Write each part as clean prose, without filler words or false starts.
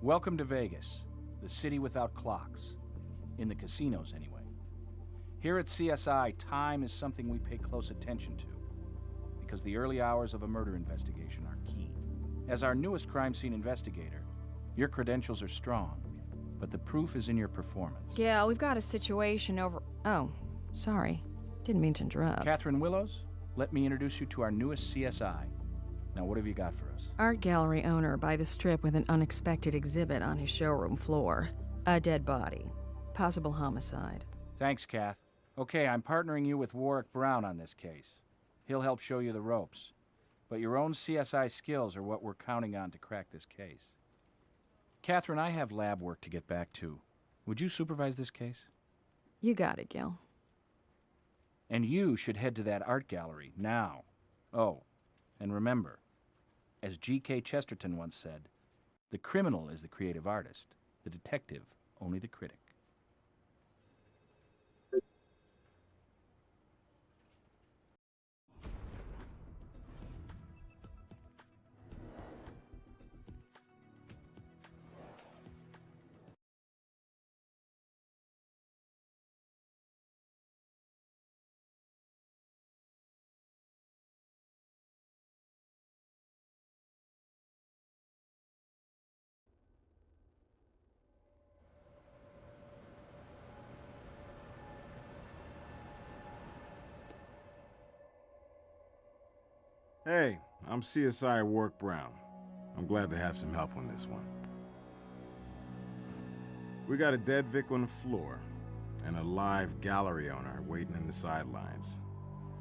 Welcome to Vegas, the city without clocks. In the casinos, anyway. Here at CSI, time is something we pay close attention to, because the early hours of a murder investigation are key. As our newest crime scene investigator, your credentials are strong, but the proof is in your performance. Gil, we've got a situation over... Oh, sorry. Didn't mean to interrupt. Catherine Willows, let me introduce you to our newest CSI. Now, what have you got for us? Art gallery owner by the Strip with an unexpected exhibit on his showroom floor. A dead body. Possible homicide. Thanks, Kath. Okay, I'm partnering you with Warwick Brown on this case. He'll help show you the ropes. But your own CSI skills are what we're counting on to crack this case. Catherine, I have lab work to get back to. Would you supervise this case? You got it, Gil. And you should head to that art gallery now. Oh, and remember, as G.K. Chesterton once said, the criminal is the creative artist, the detective only the critic. Hey, I'm CSI Warwick Brown. I'm glad to have some help on this one. We got a dead Vic on the floor, and a live gallery owner waiting in the sidelines.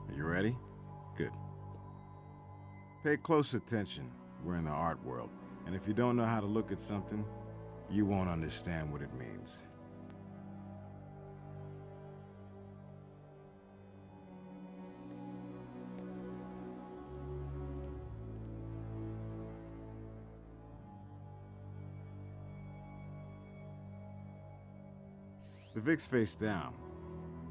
Are you ready? Good. Pay close attention. We're in the art world, and if you don't know how to look at something, you won't understand what it means. The Vic's face down.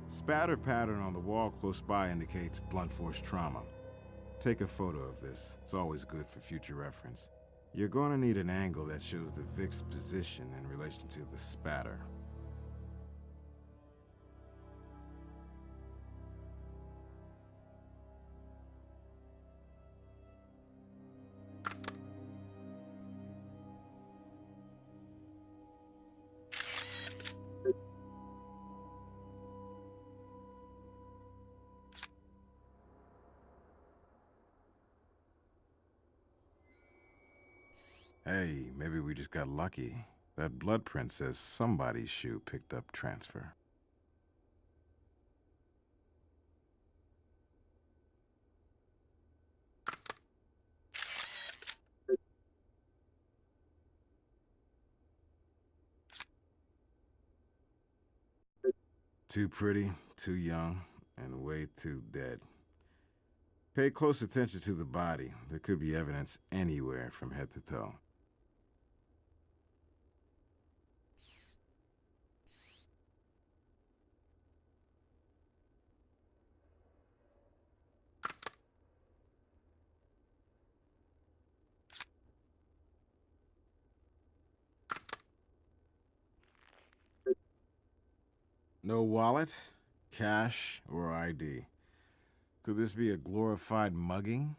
Spatter pattern on the wall close by indicates blunt force trauma. Take a photo of this. It's always good for future reference. You're going to need an angle that shows the Vic's position in relation to the spatter. Hey, maybe we just got lucky. That blood print says somebody's shoe picked up transfer. Too pretty, too young, and way too dead. Pay close attention to the body. There could be evidence anywhere from head to toe. No wallet, cash, or ID. Could this be a glorified mugging?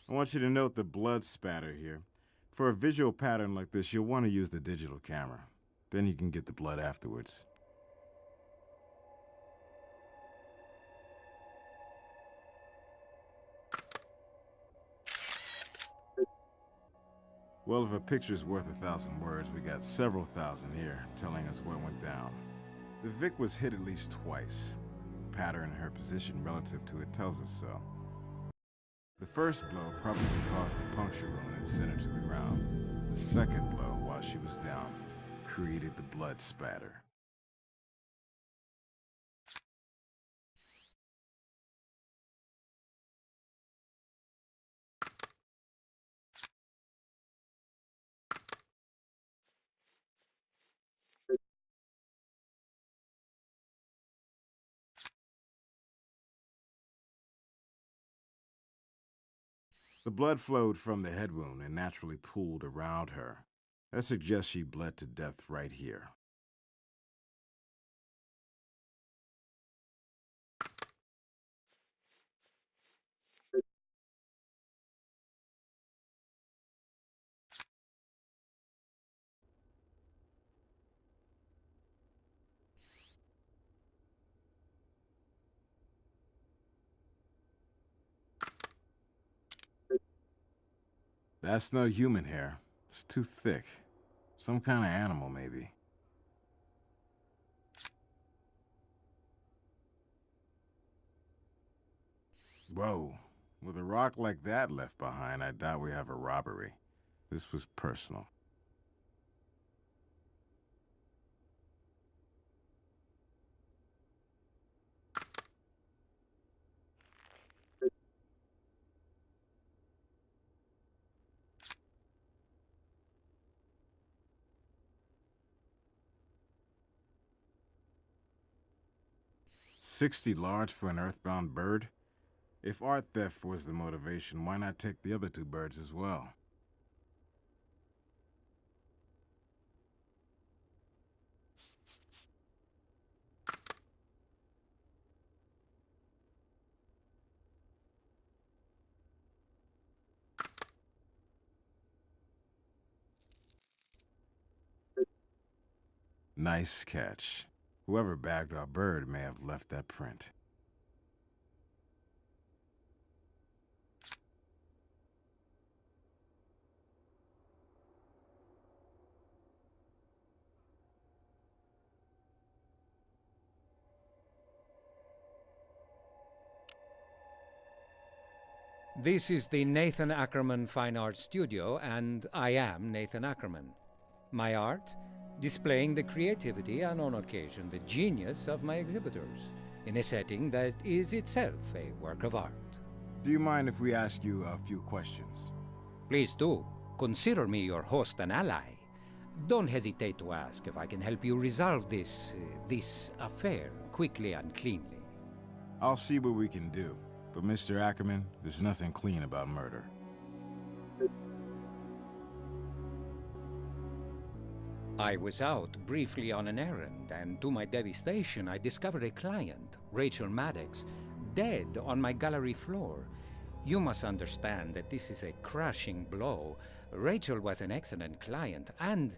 I want you to note the blood spatter here. For a visual pattern like this, you'll want to use the digital camera. Then you can get the blood afterwards. Well, if a picture's worth 1,000 words, we got several thousand here telling us what went down. The Vic was hit at least twice. The pattern in her position relative to it tells us so. The first blow probably caused the puncture wound and sent her to the ground. The second blow, while she was down, created the blood spatter. The blood flowed from the head wound and naturally pooled around her. That suggests she bled to death right here. That's no human hair. It's too thick. Some kind of animal, maybe. Whoa. With a rock like that left behind, I doubt we have a robbery. This was personal. $60 large for an earthbound bird? If art theft was the motivation, why not take the other two birds as well? Nice catch. Whoever bagged our bird may have left that print. This is the Nathan Ackerman Fine Art Studio, and I am Nathan Ackerman. My art, displaying the creativity and, on occasion, the genius of my exhibitors, in a setting that is itself a work of art. Do you mind if we ask you a few questions? Please do. Consider me your host and ally. Don't hesitate to ask if I can help you resolve this affair quickly and cleanly. I'll see what we can do. But Mr. Ackerman, there's nothing clean about murder. I was out briefly on an errand, and to my devastation, I discovered a client, Rachel Maddox, dead on my gallery floor. You must understand that this is a crushing blow. Rachel was an excellent client and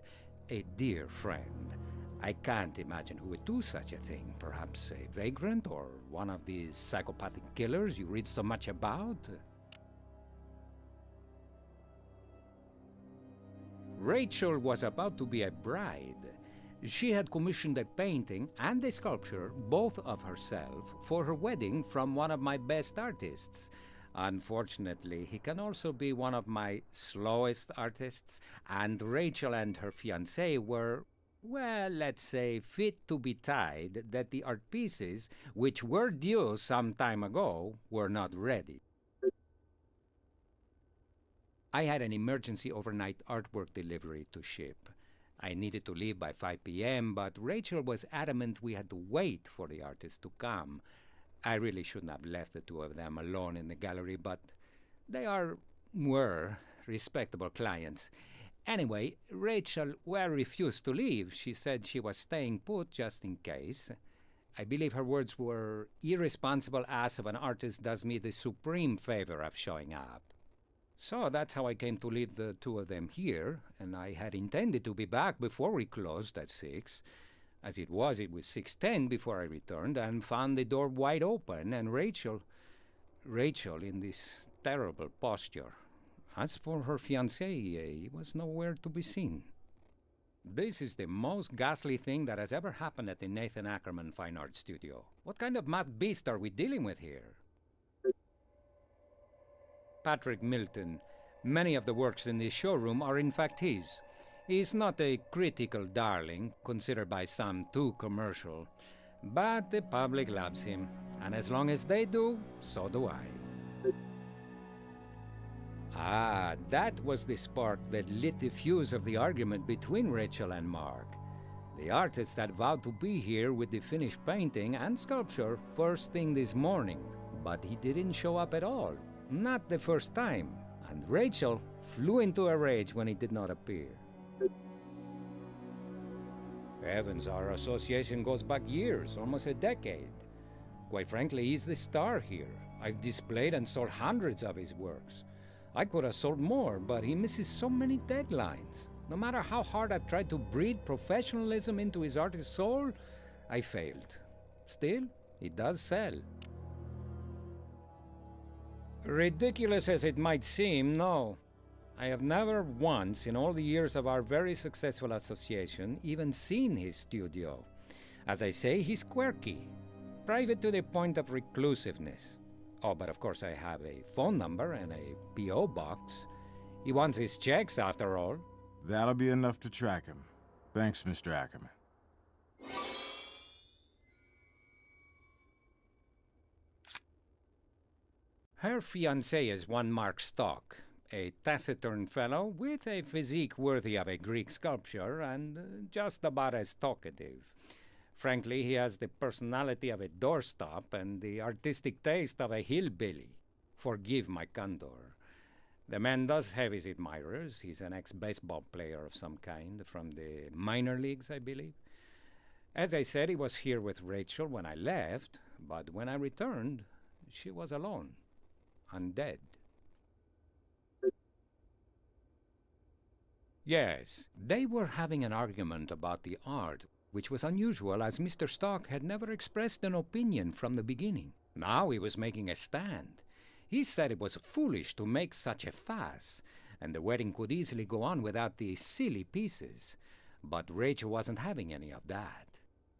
a dear friend. I can't imagine who would do such a thing. Perhaps a vagrant or one of these psychopathic killers you read so much about? Rachel was about to be a bride. She had commissioned a painting and a sculpture, both of herself, for her wedding from one of my best artists. Unfortunately, he can also be one of my slowest artists, and Rachel and her fiancé were, well, let's say, fit to be tied that the art pieces, which were due some time ago, were not ready. I had an emergency overnight artwork delivery to ship. I needed to leave by 5 p.m., but Rachel was adamant we had to wait for the artist to come. I really shouldn't have left the two of them alone in the gallery, but they were respectable clients. Anyway, Rachel refused to leave. She said she was staying put just in case. I believe her words were, "Irresponsible ass of an artist does me the supreme favor of showing up." So that's how I came to leave the two of them here, and I had intended to be back before we closed at 6. As it was 6:10 before I returned and found the door wide open and Rachel in this terrible posture. As for her fiancé, he was nowhere to be seen. This is the most ghastly thing that has ever happened at the Nathan Ackerman Fine Art Studio. What kind of mad beast are we dealing with here? Patrick Milton. Many of the works in this showroom are in fact his. He's not a critical darling, considered by some too commercial, but the public loves him, and as long as they do, so do I. Ah, that was the spark that lit the fuse of the argument between Rachel and Mark. The artist had vowed to be here with the finished painting and sculpture first thing this morning, but he didn't show up at all. Not the first time. and Rachel flew into a rage when he did not appear. Heavens, our association goes back years, almost a decade. Quite frankly, he's the star here. I've displayed and sold hundreds of his works. I could have sold more, but he misses so many deadlines. No matter how hard I've tried to breed professionalism into his artist soul, I failed. Still, it does sell. Ridiculous as it might seem, no. I have never once, in all the years of our very successful association, even seen his studio. As I say, he's quirky, private to the point of reclusiveness. Oh, but of course I have a phone number and a P.O. box. He wants his checks, after all. That'll be enough to track him. Thanks, Mr. Ackerman. Her fiancé is one Mark Stock, a taciturn fellow with a physique worthy of a Greek sculpture and just about as talkative. Frankly, he has the personality of a doorstop and the artistic taste of a hillbilly. Forgive my candor. The man does have his admirers. He's an ex-baseball player of some kind, from the minor leagues, I believe. As I said, he was here with Rachel when I left, but when I returned, she was alone, undead. Yes, they were having an argument about the art, which was unusual as Mr. Stock had never expressed an opinion from the beginning. Now he was making a stand. He said it was foolish to make such a fuss, and the wedding could easily go on without the silly pieces. But Rachel wasn't having any of that.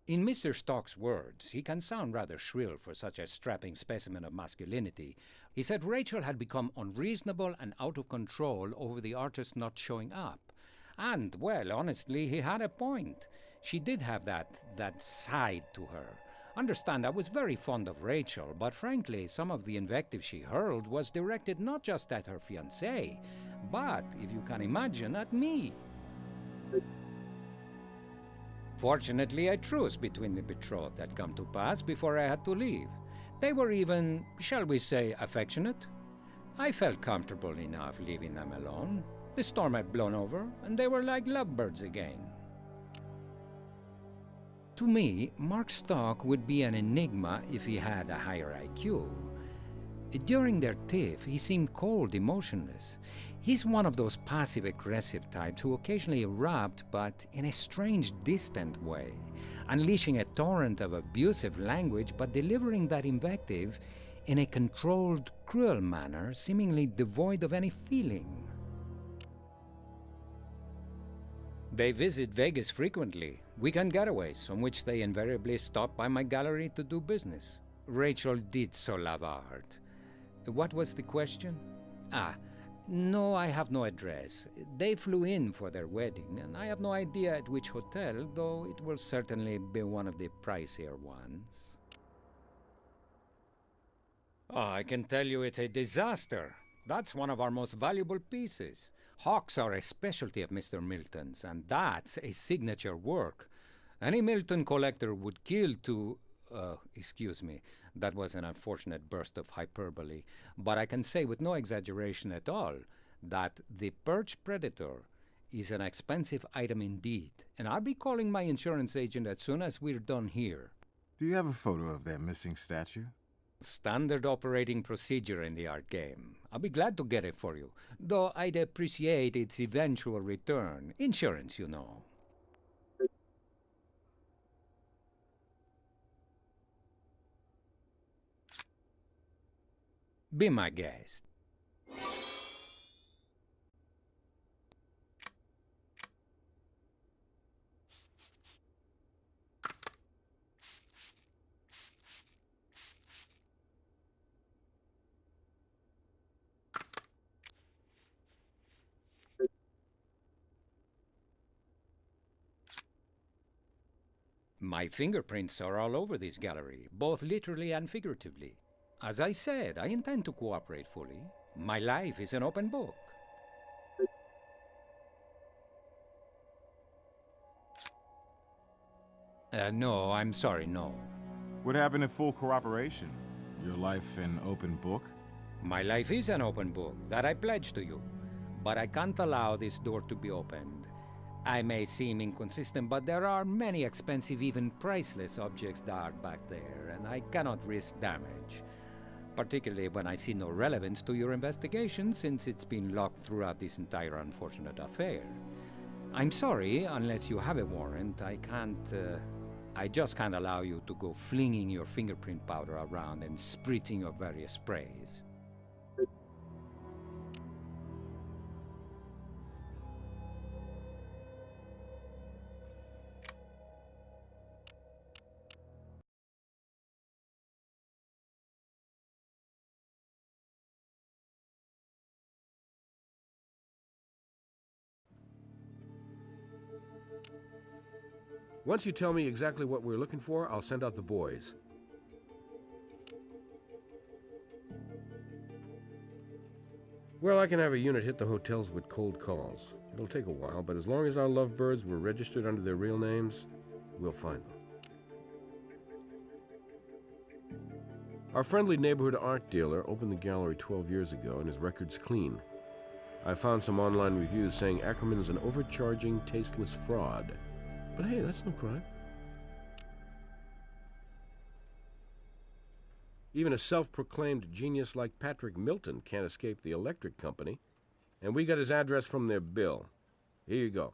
In Mr. Stock's words, he can sound rather shrill for such a strapping specimen of masculinity. He said Rachel had become unreasonable and out of control over the artist not showing up. And, well, honestly, he had a point. She did have that side to her. Understand, I was very fond of Rachel, but frankly, some of the invective she hurled was directed not just at her fiancé, but, if you can imagine, at me. Fortunately, a truce between the betrothed had come to pass before I had to leave. They were even, shall we say, affectionate. I felt comfortable enough leaving them alone. The storm had blown over, and they were like lovebirds again. To me, Mark Stock would be an enigma if he had a higher IQ. During their tiff, he seemed cold, emotionless. He's one of those passive-aggressive types who occasionally erupt, but in a strange, distant way, unleashing a torrent of abusive language, but delivering that invective in a controlled, cruel manner, seemingly devoid of any feeling. They visit Vegas frequently, weekend getaways, on which they invariably stop by my gallery to do business. Rachel did so love art. What was the question? No, I have no address. They flew in for their wedding, and I have no idea at which hotel, though it will certainly be one of the pricier ones. I can tell you it's a disaster. That's one of our most valuable pieces. Hawks are a specialty of Mr. Milton's, and that's a signature work. Any Milton collector would kill to... excuse me, that was an unfortunate burst of hyperbole, but I can say with no exaggeration at all that the perch predator is an expensive item indeed, and I'll be calling my insurance agent as soon as we're done here. Do you have a photo of that missing statue? Standard operating procedure in the art game. I'll be glad to get it for you, though I'd appreciate its eventual return. Insurance, you know. Be my guest. My fingerprints are all over this gallery, both literally and figuratively. As I said, I intend to cooperate fully. My life is an open book. No, I'm sorry, no. What happened to full cooperation? Your life an open book? My life is an open book, that I pledge to you. But I can't allow this door to be opened. I may seem inconsistent, but there are many expensive, even priceless objects dark back there, and I cannot risk damage. Particularly when I see no relevance to your investigation, since it's been locked throughout this entire unfortunate affair. I'm sorry, unless you have a warrant, I just can't allow you to go flinging your fingerprint powder around and spritzing your various sprays. Once you tell me exactly what we're looking for, I'll send out the boys. Well, I can have a unit hit the hotels with cold calls. It'll take a while, but as long as our lovebirds were registered under their real names, we'll find them. Our friendly neighborhood art dealer opened the gallery 12 years ago, and his record's clean. I found some online reviews saying Ackerman is an overcharging, tasteless fraud. But hey, that's no crime. Even a self-proclaimed genius like Patrick Milton can't escape the electric company. And we got his address from their bill. Here you go.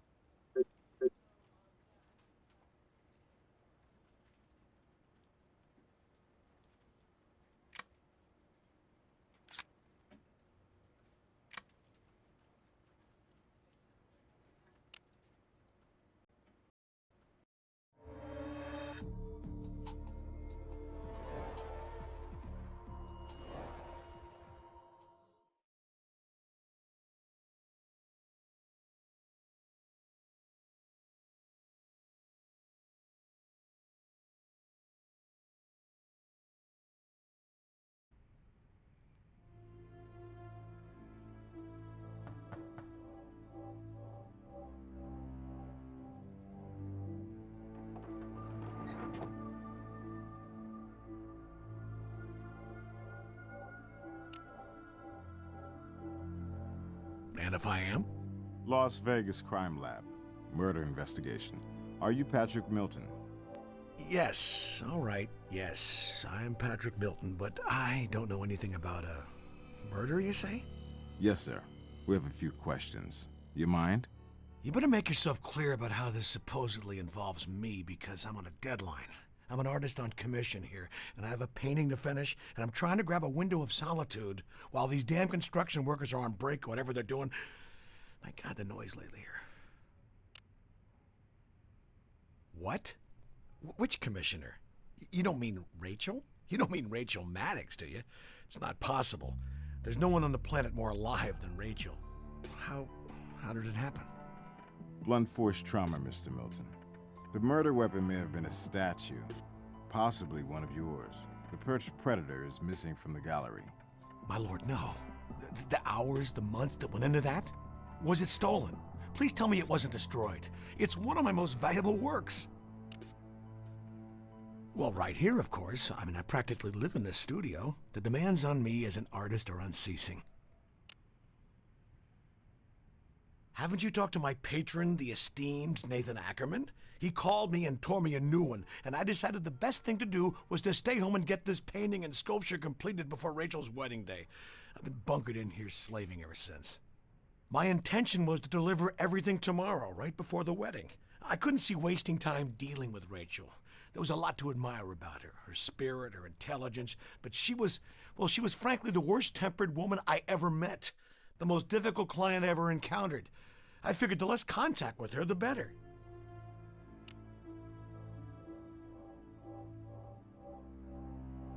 And if I am? Las Vegas Crime Lab. Murder investigation. Are you Patrick Milton? Yes, all right, yes. I'm Patrick Milton, but I don't know anything about a murder, you say? Yes, sir. We have a few questions. You mind? You better make yourself clear about how this supposedly involves me, because I'm on a deadline. I'm an artist on commission here, and I have a painting to finish, and I'm trying to grab a window of solitude while these damn construction workers are on break, whatever they're doing. My God, the noise lately here. What? Which commissioner? You don't mean Rachel? You don't mean Rachel Maddox, do you? It's not possible. There's no one on the planet more alive than Rachel. How did it happen? Blunt force trauma, Mr. Milton. The murder weapon may have been a statue, possibly one of yours. The perched predator is missing from the gallery. My lord, no. The hours, the months that went into that? Was it stolen? Please tell me it wasn't destroyed. It's one of my most valuable works. Well, right here, of course. I mean, I practically live in this studio. The demands on me as an artist are unceasing. Haven't you talked to my patron, the esteemed Nathan Ackerman? He called me and tore me a new one, and I decided the best thing to do was to stay home and get this painting and sculpture completed before Rachel's wedding day. I've been bunkered in here slaving ever since. My intention was to deliver everything tomorrow, right before the wedding. I couldn't see wasting time dealing with Rachel. There was a lot to admire about her, her spirit, her intelligence, but she was frankly the worst-tempered woman I ever met. The most difficult client I ever encountered. I figured the less contact with her, the better.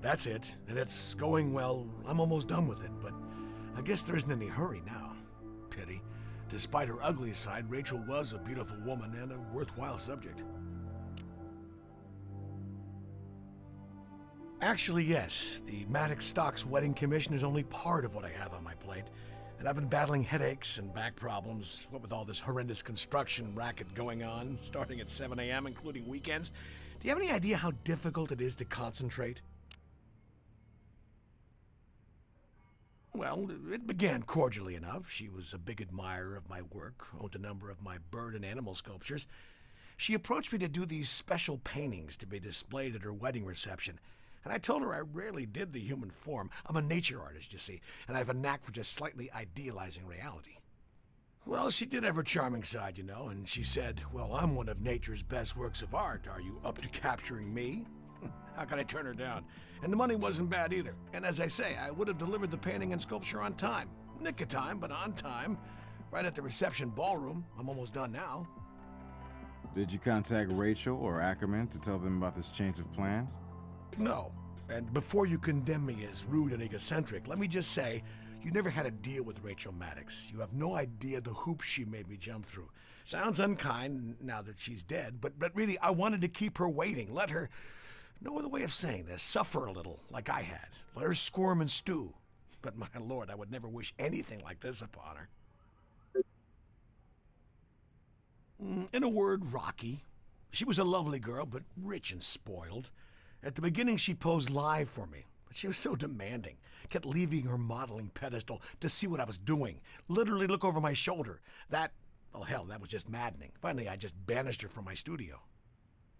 That's it, and it's going well. I'm almost done with it, but I guess there isn't any hurry now. Pity. Despite her ugly side, Rachel was a beautiful woman and a worthwhile subject. Actually, yes. The Maddox Stocks wedding commission is only part of what I have on my plate. And I've been battling headaches and back problems, what with all this horrendous construction racket going on, starting at 7 a.m., including weekends. Do you have any idea how difficult it is to concentrate? Well, it began cordially enough. She was a big admirer of my work, owned a number of my bird and animal sculptures. She approached me to do these special paintings to be displayed at her wedding reception. And I told her I rarely did the human form. I'm a nature artist, you see, and I have a knack for just slightly idealizing reality. Well, she did have her charming side, you know, and she said, "Well, I'm one of nature's best works of art. Are you up to capturing me?" How could I turn her down? And the money wasn't bad either. And as I say, I would have delivered the painting and sculpture on time. Nick of time, but on time. Right at the reception ballroom. I'm almost done now. Did you contact Rachel or Ackerman to tell them about this change of plans? No. And before you condemn me as rude and egocentric, let me just say, you never had a deal with Rachel Maddox. You have no idea the hoops she made me jump through. Sounds unkind now that she's dead, but really, I wanted to keep her waiting. Let her, no other way of saying this, suffer a little, like I had. Let her squirm and stew. But my lord, I would never wish anything like this upon her. In a word, rocky. She was a lovely girl, but rich and spoiled. At the beginning, she posed live for me, but she was so demanding. Kept leaving her modeling pedestal to see what I was doing. Literally look over my shoulder. That, well, hell, that was just maddening. Finally, I just banished her from my studio.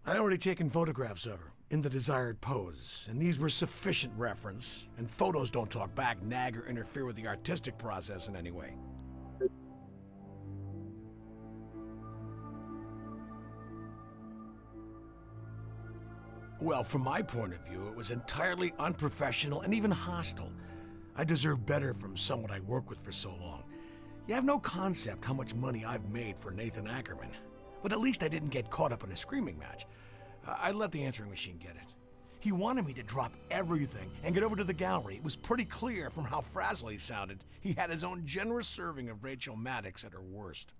I'd already taken photographs of her in the desired pose, and these were sufficient reference. And photos don't talk back, nag, or interfere with the artistic process in any way. Well, from my point of view, it was entirely unprofessional and even hostile. I deserve better from someone I worked with for so long. You have no concept how much money I've made for Nathan Ackerman. But at least I didn't get caught up in a screaming match. I let the answering machine get it. He wanted me to drop everything and get over to the gallery. It was pretty clear from how frazzled he sounded. He had his own generous serving of Rachel Maddox at her worst.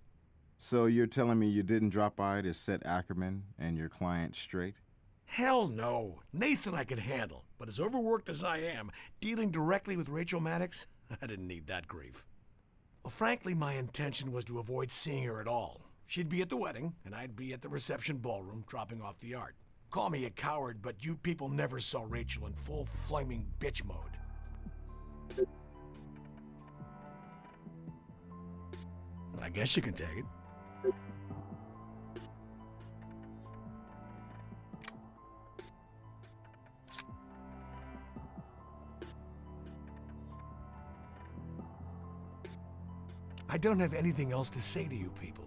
So you're telling me you didn't drop by to set Ackerman and your client straight? Hell no. Nathan I could handle. But as overworked as I am, dealing directly with Rachel Maddox, I didn't need that grief. Well, frankly, my intention was to avoid seeing her at all. She'd be at the wedding, and I'd be at the reception ballroom dropping off the art. Call me a coward, but you people never saw Rachel in full flaming bitch mode. I guess you can take it. I don't have anything else to say to you people.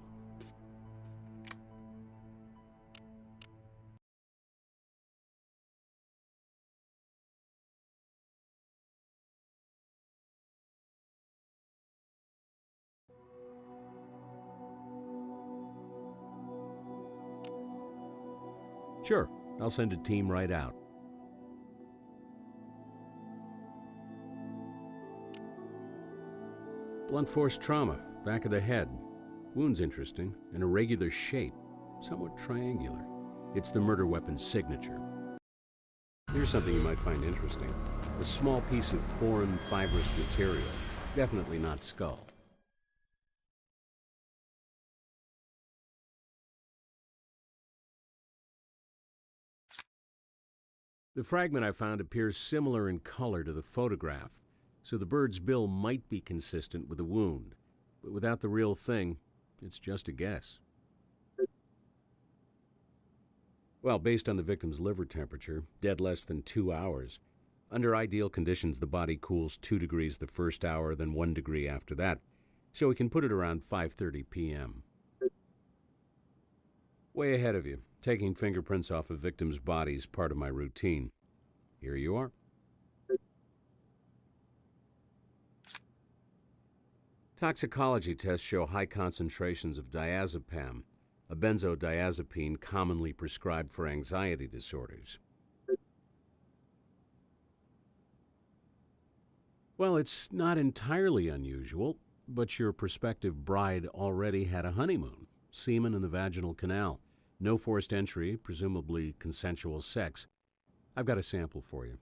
Sure, I'll send a team right out. Blunt force trauma, back of the head. Wound's interesting, an irregular shape, somewhat triangular. It's the murder weapon's signature. Here's something you might find interesting. A small piece of foreign fibrous material, definitely not skull. The fragment I found appears similar in color to the photograph, so the bird's bill might be consistent with the wound. But without the real thing, it's just a guess. Well, based on the victim's liver temperature, dead less than 2 hours. Under ideal conditions, the body cools 2 degrees the first hour, then 1 degree after that, so we can put it around 5:30 p.m. Way ahead of you. Taking fingerprints off a victim's body is part of my routine. Here you are. Toxicology tests show high concentrations of diazepam, a benzodiazepine commonly prescribed for anxiety disorders. Well, it's not entirely unusual, but your prospective bride already had a honeymoon, semen in the vaginal canal. No forced entry, presumably consensual sex. I've got a sample for you.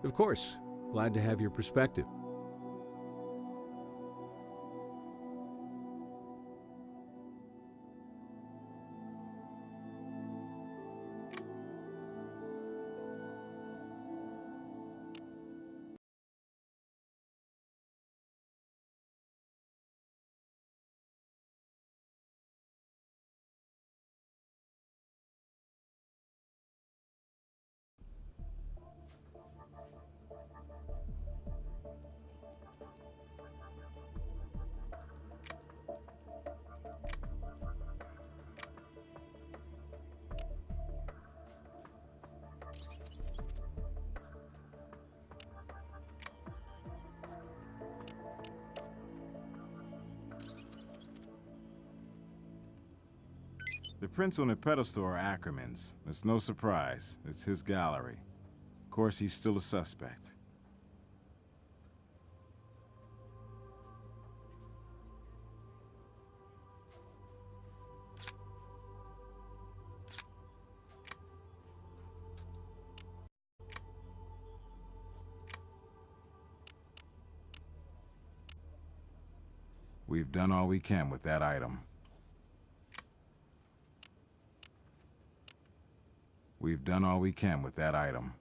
Of course, glad to have your perspective. The prints on the pedestal are Ackerman's. It's no surprise. It's his gallery. Of course, he's still a suspect. We've done all we can with that item. We've done all we can with that item.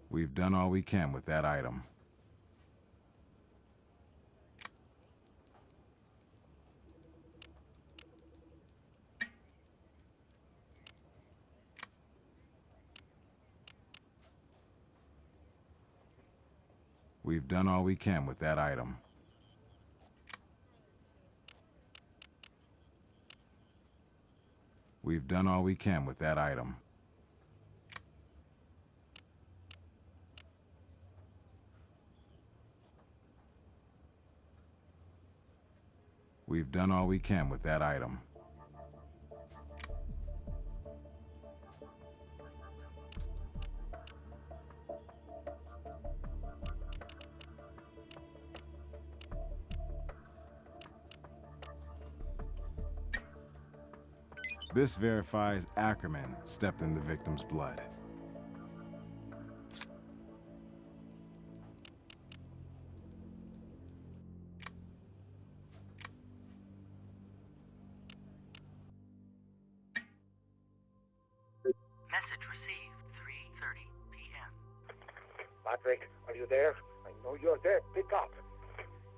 We've done all we can with that item. We've done all we can with that item. We've done all we can with that item. We've done all we can with that item. This verifies Ackerman stepped in the victim's blood. Message received, 3:30 p.m. Patrick, are you there? I know you're there. Pick up.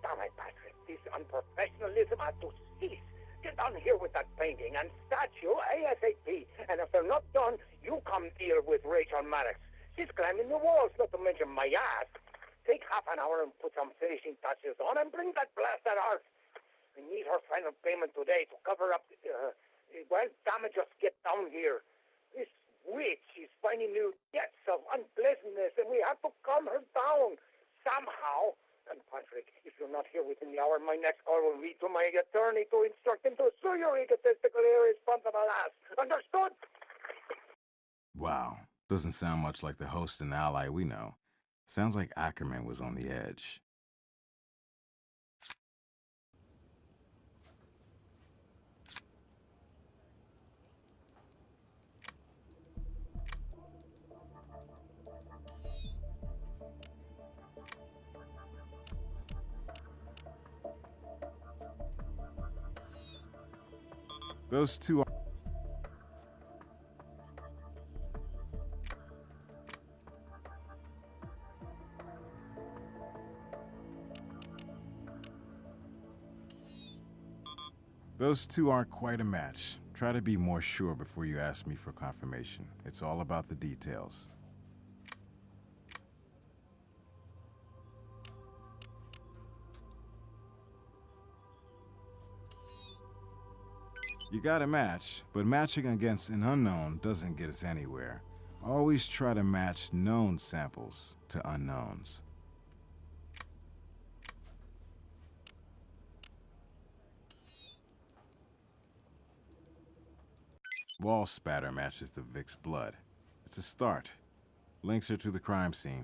Damn it, Patrick. This unprofessionalism has to cease. Get down here with that painting and statue ASAP. And if they're not done, you come deal with Rachel Maddox. She's climbing the walls, not to mention my ass. Take half an hour and put some finishing touches on and bring that blasted art. I need her final payment today to cover up well, damn it, just get down here. This witch is finding new depths of unpleasantness, and we have to calm her down somehow. And Patrick, if you're not here within the hour, my next call will be to my attorney to instruct him to sue your egotistical irresponsible ass. Understood? Wow, doesn't sound much like the host and ally we know. Sounds like Ackerman was on the edge. Those two are... Those two aren't quite a match. Try to be more sure before you ask me for confirmation. It's all about the details. You got a match, but matching against an unknown doesn't get us anywhere. Always try to match known samples to unknowns. Wall spatter matches the Vic's blood. It's a start. Links her to the crime scene.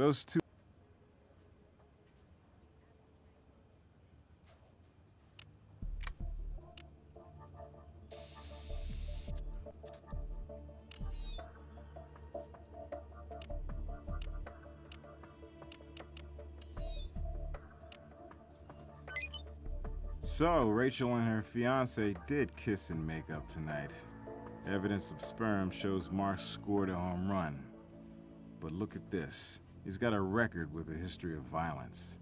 Those two... So, Rachel and her fiancé did kiss and make up tonight. Evidence of sperm shows Mark scored a home run. But look at this. He's got a record with a history of violence.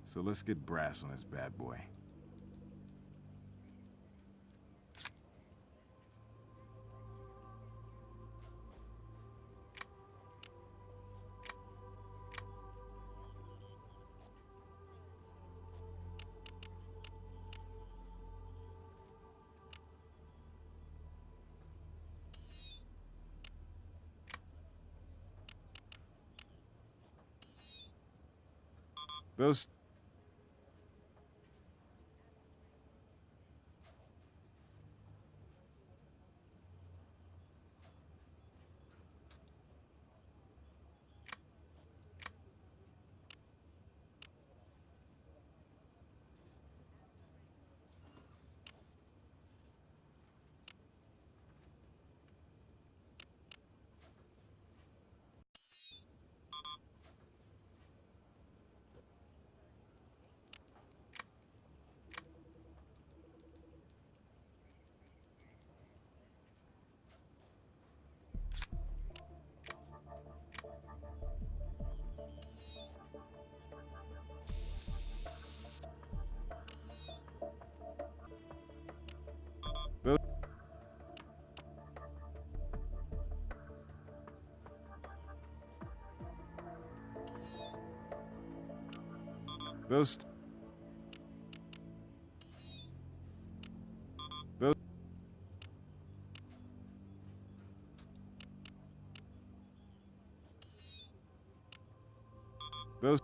So let's get brass on this bad boy. Those... Those... Those... Those...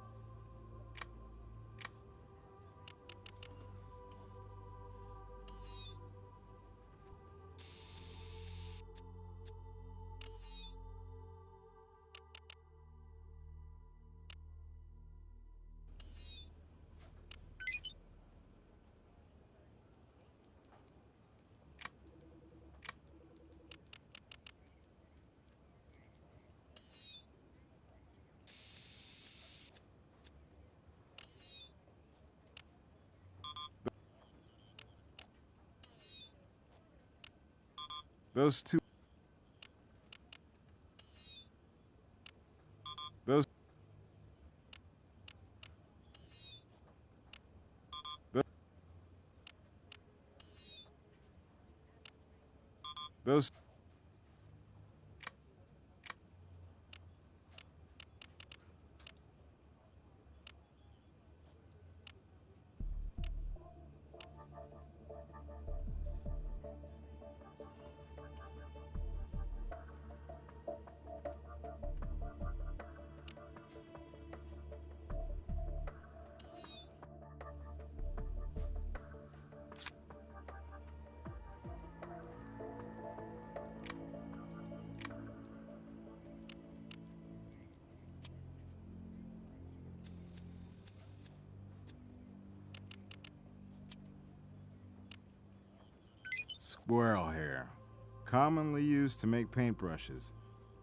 Those two... Those... Those... Squirrel hair. Commonly used to make paintbrushes.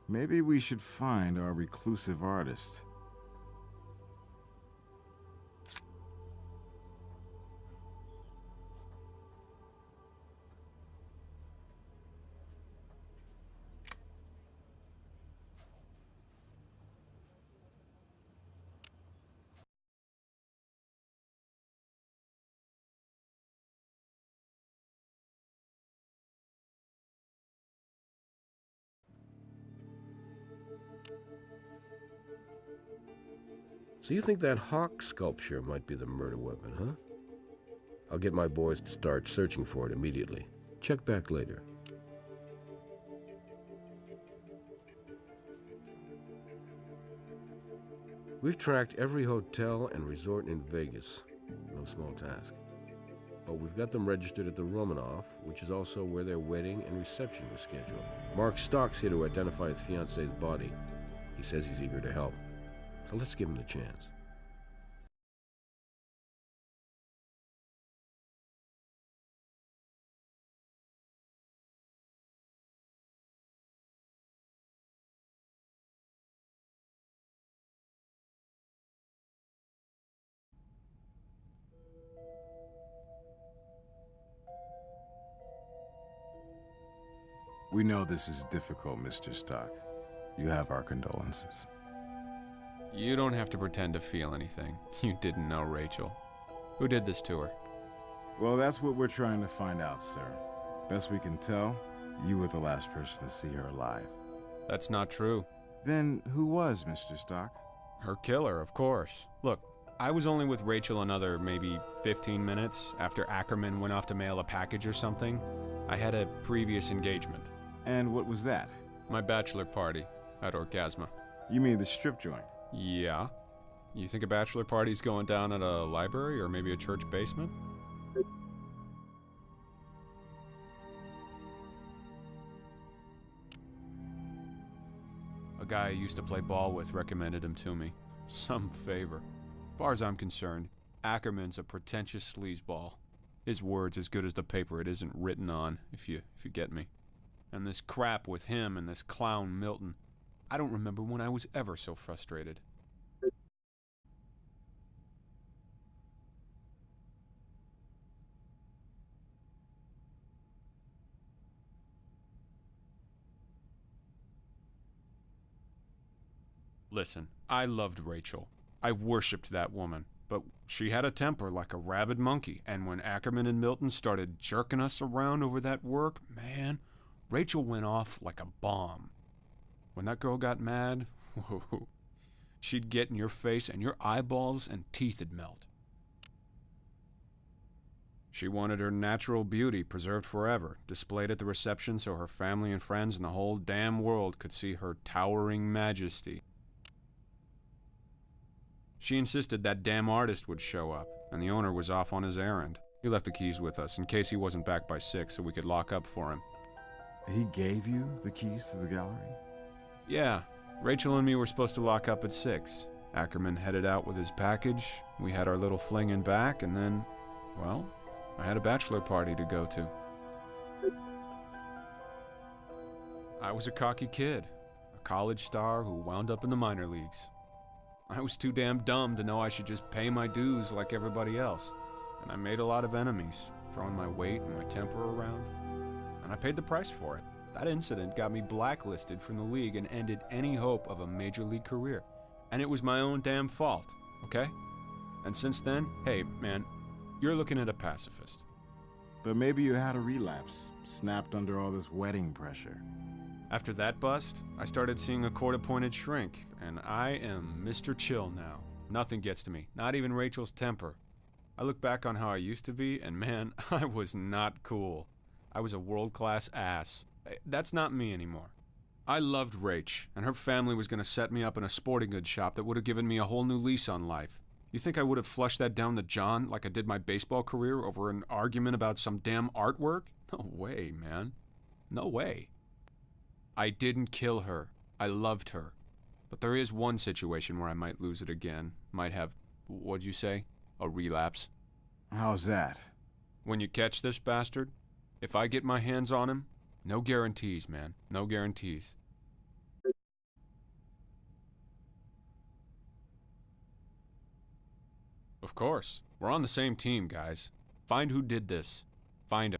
Maybe we should find our reclusive artist. So you think that hawk sculpture might be the murder weapon, huh? I'll get my boys to start searching for it immediately. Check back later. We've tracked every hotel and resort in Vegas. No small task. But we've got them registered at the Romanov, which is also where their wedding and reception was scheduled. Mark Stock's here to identify his fiancée's body. He says he's eager to help. So let's give him the chance. We know this is difficult, Mr. Stock. You have our condolences. You don't have to pretend to feel anything. You didn't know Rachel. Who did this to her? Well, that's what we're trying to find out, sir. Best we can tell, you were the last person to see her alive. That's not true. Then who was, Mr. Stock? Her killer, of course. Look, I was only with Rachel another maybe 15 minutes after Ackerman went off to mail a package or something. I had a previous engagement. And what was that? My bachelor party at Orgasma. You mean the strip joint? Yeah. You think a bachelor party's going down at a library or maybe a church basement? A guy I used to play ball with recommended him to me. Some favor. As far as I'm concerned, Ackerman's a pretentious sleazeball. His word's as good as the paper it isn't written on, if you get me. And this crap with him and this clown Milton, I don't remember when I was ever so frustrated. Listen, I loved Rachel. I worshipped that woman. But she had a temper like a rabid monkey, and when Ackerman and Milton started jerking us around over that work, man, Rachel went off like a bomb. When that girl got mad, whoa, she'd get in your face and your eyeballs and teeth would melt. She wanted her natural beauty preserved forever, displayed at the reception so her family and friends and the whole damn world could see her towering majesty. She insisted that damn artist would show up, and the owner was off on his errand. He left the keys with us in case he wasn't back by 6 so we could lock up for him. He gave you the keys to the gallery? Yeah, Rachel and me were supposed to lock up at 6. Ackerman headed out with his package, we had our little fling in back, and then, well, I had a bachelor party to go to. I was a cocky kid, a college star who wound up in the minor leagues. I was too damn dumb to know I should just pay my dues like everybody else, and I made a lot of enemies, throwing my weight and my temper around, and I paid the price for it. That incident got me blacklisted from the league and ended any hope of a major league career, and it was my own damn fault, okay? And since then, hey, man, you're looking at a pacifist. But maybe you had a relapse, snapped under all this wedding pressure. After that bust, I started seeing a court-appointed shrink, and I am Mr. Chill now. Nothing gets to me, not even Rachel's temper. I look back on how I used to be, and man, I was not cool. I was a world-class ass. That's not me anymore. I loved Rach, and her family was going to set me up in a sporting goods shop that would have given me a whole new lease on life. You think I would have flushed that down the John like I did my baseball career over an argument about some damn artwork? No way, man. No way. I didn't kill her. I loved her. But there is one situation where I might lose it again. Might have, what'd you say? A relapse. How's that? When you catch this bastard, if I get my hands on him, no guarantees, man. No guarantees. Of course. We're on the same team, guys. Find who did this. Find him.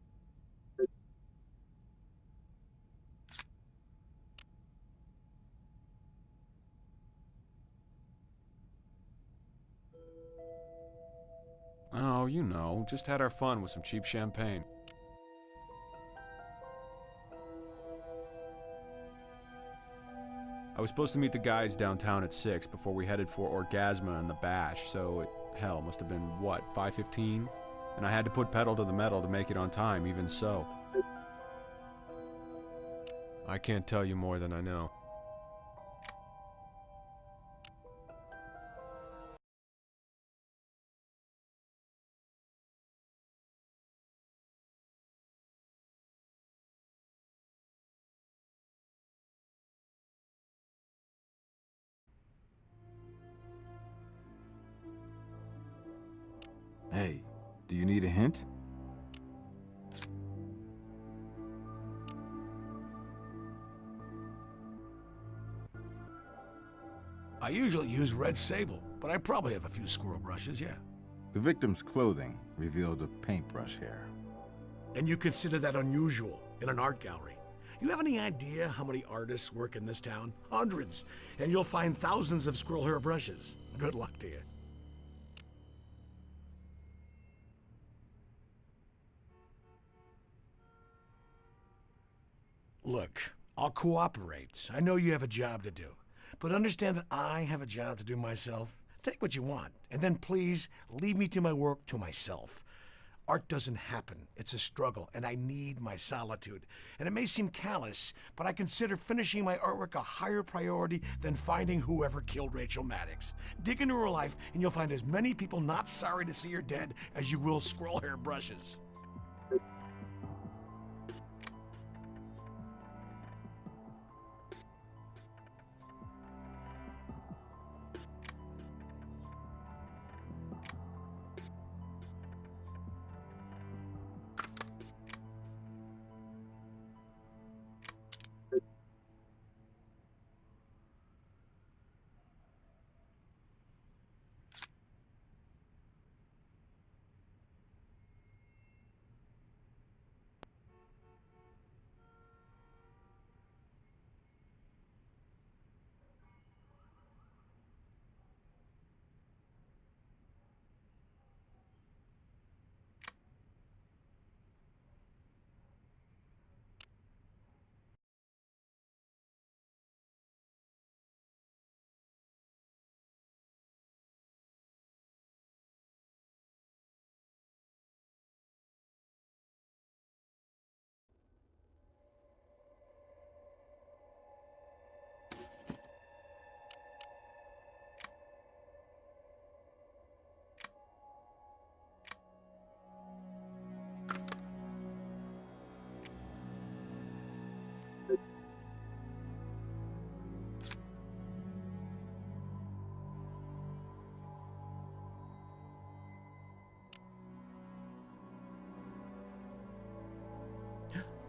Oh, you know, just had our fun with some cheap champagne. I was supposed to meet the guys downtown at 6 before we headed for Orgasma and the Bash, so hell, must have been, what, 5:15? And I had to put pedal to the metal to make it on time, even so. I can't tell you more than I know. Hey, do you need a hint? I usually use red sable, but I probably have a few squirrel brushes, yeah. The victim's clothing revealed a paintbrush hair. And you consider that unusual in an art gallery? You have any idea how many artists work in this town? Hundreds. And you'll find thousands of squirrel hair brushes. Good luck to you. Look, I'll cooperate. I know you have a job to do. But understand that I have a job to do myself. Take what you want, and then please leave me to my work to myself. Art doesn't happen. It's a struggle, and I need my solitude. And it may seem callous, but I consider finishing my artwork a higher priority than finding whoever killed Rachel Maddox. Dig into her life, and you'll find as many people not sorry to see her dead as you will scroll hair brushes.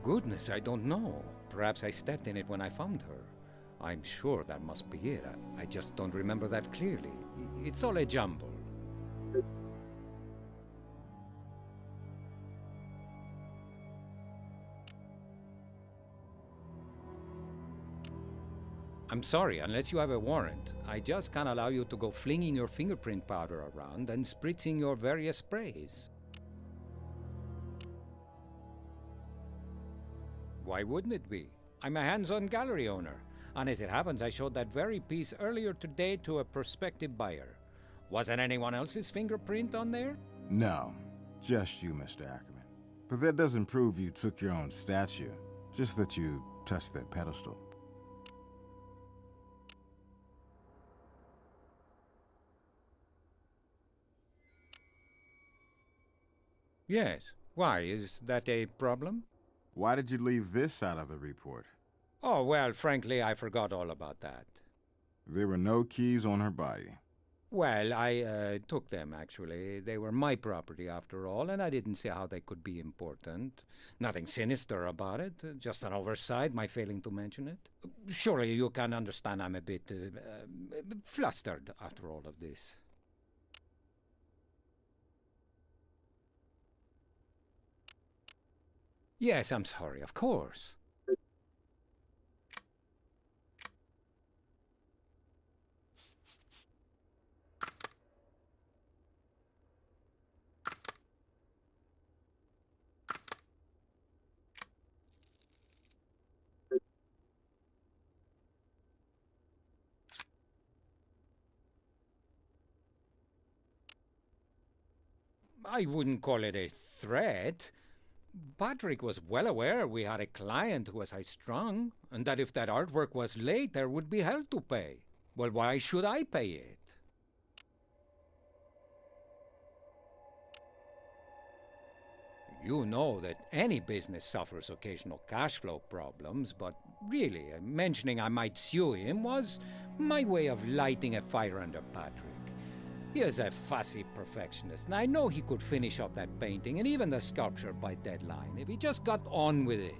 Goodness, I don't know. Perhaps I stepped in it when I found her. I'm sure that must be it. I just don't remember that clearly. It's all a jumble. I'm sorry, unless you have a warrant, I just can't allow you to go flinging your fingerprint powder around and spritzing your various sprays. Why wouldn't it be? I'm a hands-on gallery owner, and as it happens, I showed that very piece earlier today to a prospective buyer. Wasn't anyone else's fingerprint on there? No, just you, Mr. Ackerman. But that doesn't prove you took your own statue, just that you touched that pedestal. Yes. Why? Is that a problem? Why did you leave this out of the report? Oh, well, frankly, I forgot all about that. There were no keys on her body. Well, I took them, actually. They were my property, after all, and I didn't see how they could be important. Nothing sinister about it, just an oversight, my failing to mention it. Surely you can understand I'm a bit flustered after all of this. Yes, I'm sorry, of course. I wouldn't call it a threat. Patrick was well aware we had a client who was high-strung, and that if that artwork was late, there would be hell to pay. Well, why should I pay it? You know that any business suffers occasional cash flow problems, but really, mentioning I might sue him was my way of lighting a fire under Patrick. He is a fussy perfectionist, and I know he could finish up that painting and even the sculpture by deadline if he just got on with it.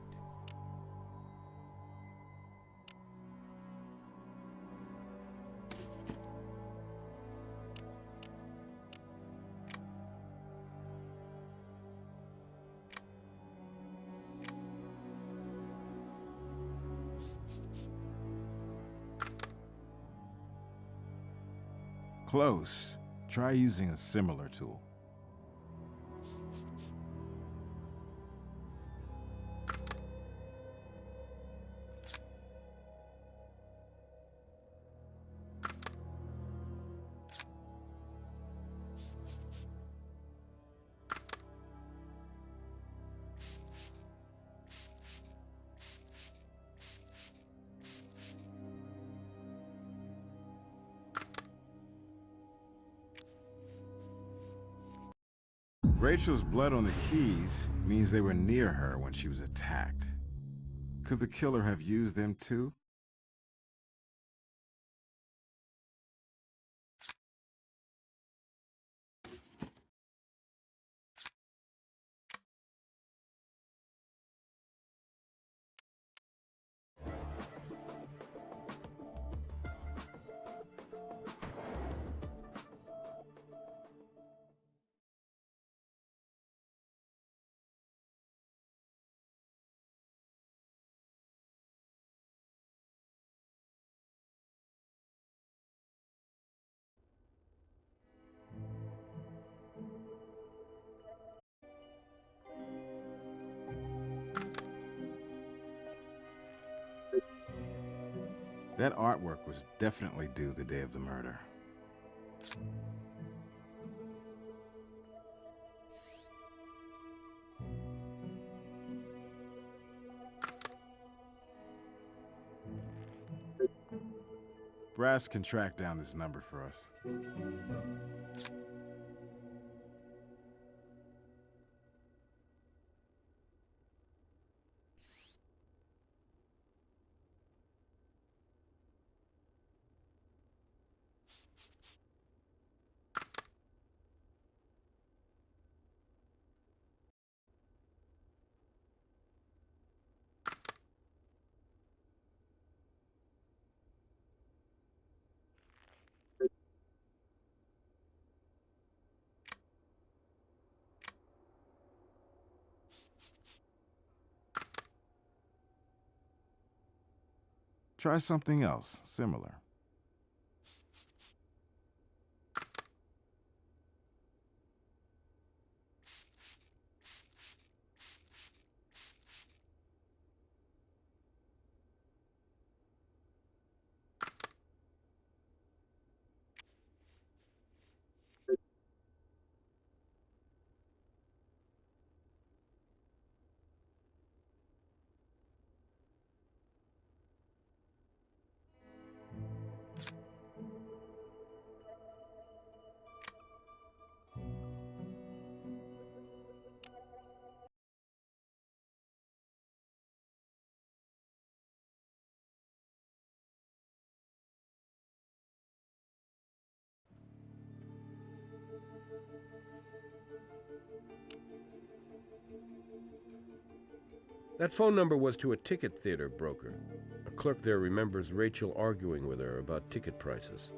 Close. Try using a similar tool. Rachel's blood on the keys means they were near her when she was attacked. Could the killer have used them too? That artwork was definitely due the day of the murder. Brass can track down this number for us. Try something else, similar. That phone number was to a ticket theater broker. A clerk there remembers Rachel arguing with her about ticket prices.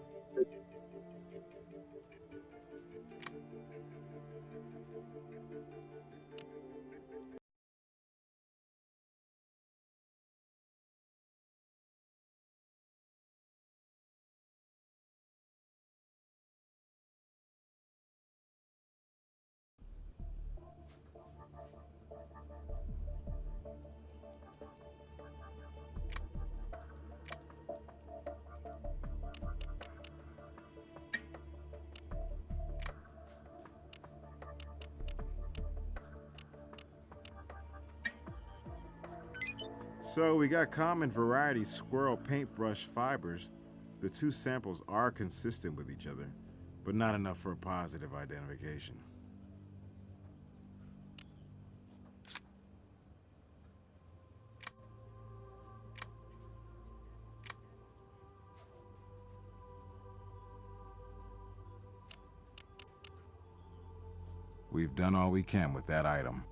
So we got common variety squirrel paintbrush fibers. The two samples are consistent with each other, but not enough for a positive identification. We've done all we can with that item.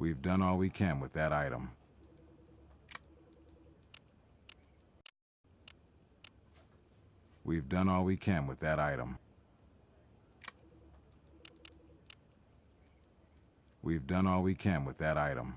We've done all we can with that item. We've done all we can with that item. We've done all we can with that item.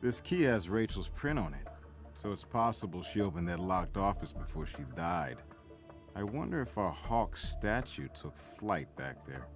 This key has Rachel's print on it, so it's possible she opened that locked office before she died. I wonder if our Hawk statue took flight back there.